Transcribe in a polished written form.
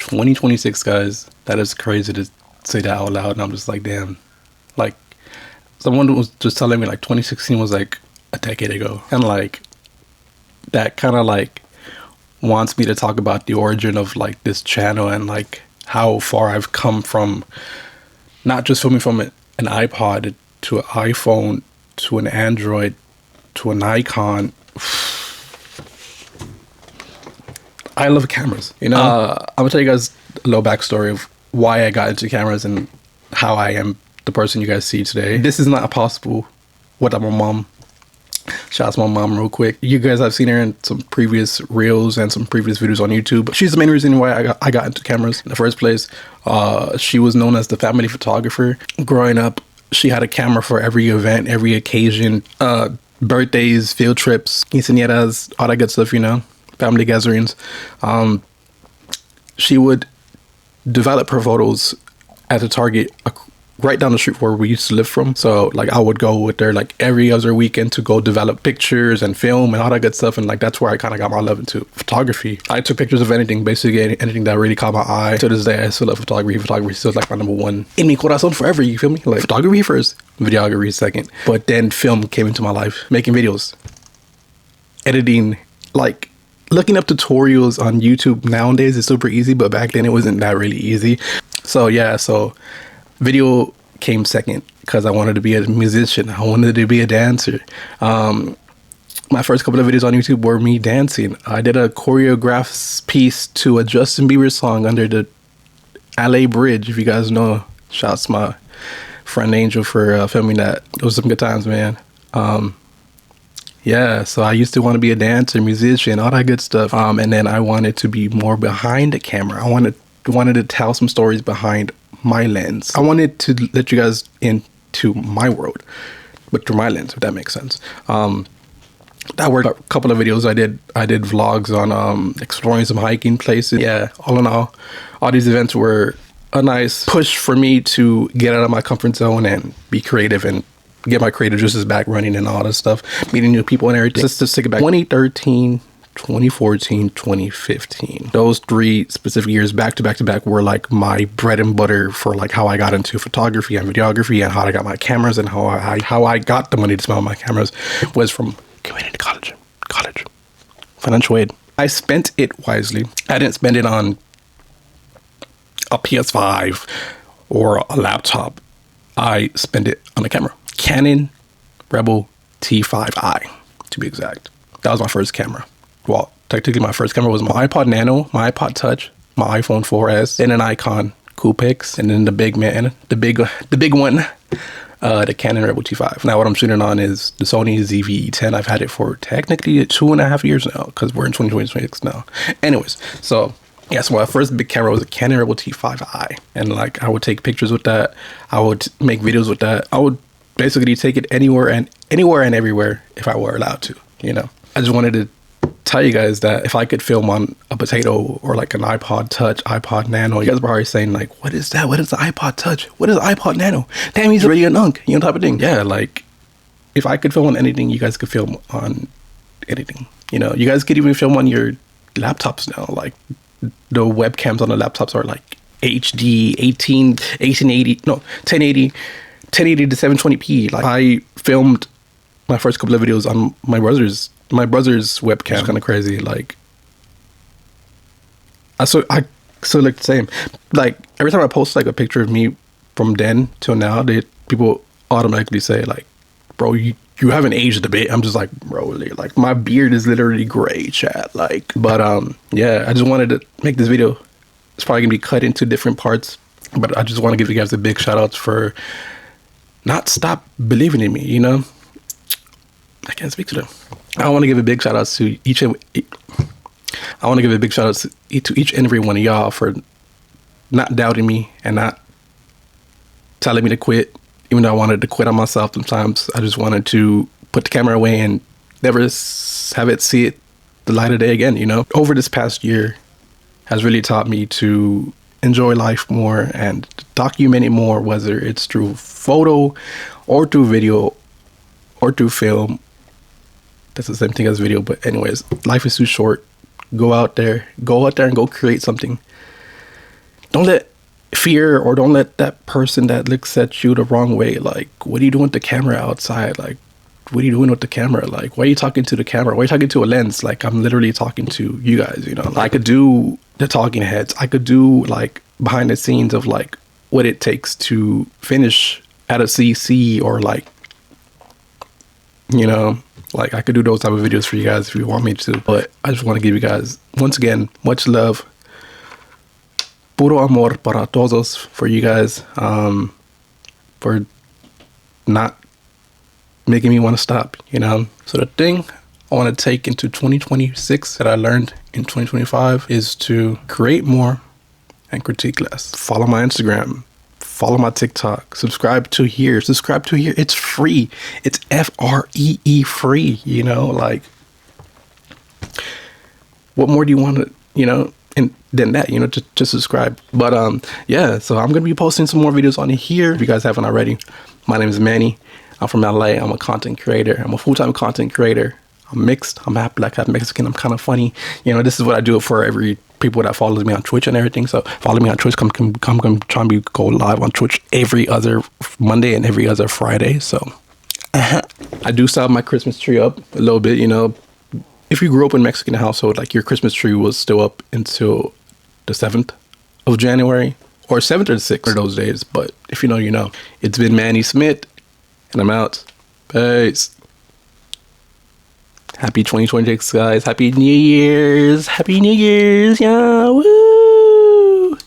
2026, guys. That is crazy to say that out loud. And I'm just like, damn. Like, someone was just telling me like 2016 was like a decade ago. And like, that kind of like wants me to talk about the origin of like this channel and like how far I've come from not just filming from an iPod to an iPhone to an Android to a Nikon. I love cameras, you know. I'm gonna tell you guys a little backstory of why I got into cameras and how I am the person you guys see today. This is not possible without my mom. Shout out to my mom real quick. You guys have seen her in some previous reels and some previous videos on YouTube. She's the main reason why I got into cameras in the first place. She was known as the family photographer. Growing up, she had a camera for every event, every occasion, birthdays, field trips, quinceañeras, all that good stuff, you know, family gatherings. She would develop her photos at the Target right down the street where we used to live from. So like I would go with her like every other weekend to go develop pictures and film and all that good stuff. And like that's where I kind of got my love into photography. I took pictures of anything, basically anything that really caught my eye. To this day, I still love photography. Photography is still like my number one in mi corazón forever, you feel me? Like photography first, videography second. But then film came into my life, making videos, editing, like looking up tutorials on YouTube nowadays is super easy, but back then it wasn't that really easy. So yeah, so video came second because I wanted to be a musician. I wanted to be a dancer. My first couple of videos on YouTube were me dancing. I did a choreographed piece to a Justin Bieber song under the LA Bridge. If you guys know, shouts to my friend Angel for filming that. It was some good times, man. Yeah, so I used to want to be a dancer, musician, all that good stuff. And then I wanted to be more behind the camera. I wanted to tell some stories behind my lens. I wanted to let you guys into my world, but through my lens, if that makes sense. That were a couple of videos I did. I did vlogs on exploring some hiking places. Yeah, all in all these events were a nice push for me to get out of my comfort zone and be creative and get my creative juices back running and all that stuff, meeting new people and everything. Just to stick it back, 2013, 2014, 2015. Those 3 specific years back to back to back were like my bread and butter for like how I got into photography and videography and how I got my cameras and how I got the money to spend on my cameras was from community college, financial aid. I spent it wisely. I didn't spend it on a PS5 or a laptop. I spent it on a camera. Canon Rebel T5i, to be exact. That was my first camera. Well, technically my first camera was my iPod Nano, my iPod Touch, my iPhone 4S, and an Icon Coolpix, and then the big one, the Canon Rebel T5. Now what I'm shooting on is the Sony ZV-E10. I've had it for technically 2.5 years now, because we're in 2026 now. Anyways, so yeah, so my first big camera was a Canon Rebel T5i, and like I would take pictures with that. I would make videos with that. I would basically take it anywhere and everywhere if I were allowed to, you know. I just wanted to tell you guys that if I could film on a potato or like an iPod Touch, iPod Nano, you guys were already saying like, what is that? What is the iPod Touch? What is the iPod Nano? Damn, he's really an unk, you know, type of thing. Yeah, like if I could film on anything, you guys could film on anything. You know, you guys could even film on your laptops now. Like the webcams on the laptops are like HD 1080 to 720p. Like I filmed my first couple of videos on my brother's webcam. It's kind of crazy. Like I still look the same. Like every time I post like a picture of me from then till now, people automatically say like, bro, you haven't aged a bit. I'm just like, bro, like my beard is literally gray, chat. Like, but yeah, I just wanted to make this video. It's probably gonna be cut into different parts, but I just want to give you guys a big shout out for not stop believing in me, you know. I can't speak to them. I want to give a big shout out to each and every one of y'all for not doubting me and not telling me to quit, even though I wanted to quit on myself sometimes. I just wanted to put the camera away and never have it see it the light of day again, you know. Over this past year has really taught me to enjoy life more and document it more, whether it's through photo or through video or through film. That's the same thing as video, but anyways, life is too short. Go out there and go create something. don't let fear, or don't let that person that looks at you the wrong way, like, what are you doing with the camera outside? Like, what are you doing with the camera? Like, why are you talking to the camera? Why are you talking to a lens? Like, I'm literally talking to you guys, you know. I could do the talking heads. I could do like behind the scenes of like what it takes to finish at a CC, or like, you know, like I could do those type of videos for you guys if you want me to. But I just want to give you guys, once again, much love. Puro amor para todos, for you guys, for not making me want to stop, you know. So the thing I want to take into 2026 that I learned in 2025 is to create more and critique less. Follow my Instagram, follow my TikTok, subscribe to here. It's free. It's FREE free, you know. Like, what more do you want to, you know, and than that, you know, to subscribe. But yeah, so I'm gonna be posting some more videos on here if you guys haven't already. My name is Manny. I'm from LA. I'm a content creator. I'm a full-time content creator. I'm mixed. I'm half black, half Mexican. I'm kind of funny. You know, this is what I do for every people that follows me on Twitch and everything. So follow me on Twitch. Come try and go live on Twitch every other Monday and every other Friday. So I do still have my Christmas tree up a little bit, you know. If you grew up in a Mexican household, like, your Christmas tree was still up until the 7th of January, or 7th or 6th, or those days. But if you know, you know. It's been Manny Smith, and I'm out. Peace. Happy 2026, guys. Happy New Year's. Happy New Year's. Yeah. Woo.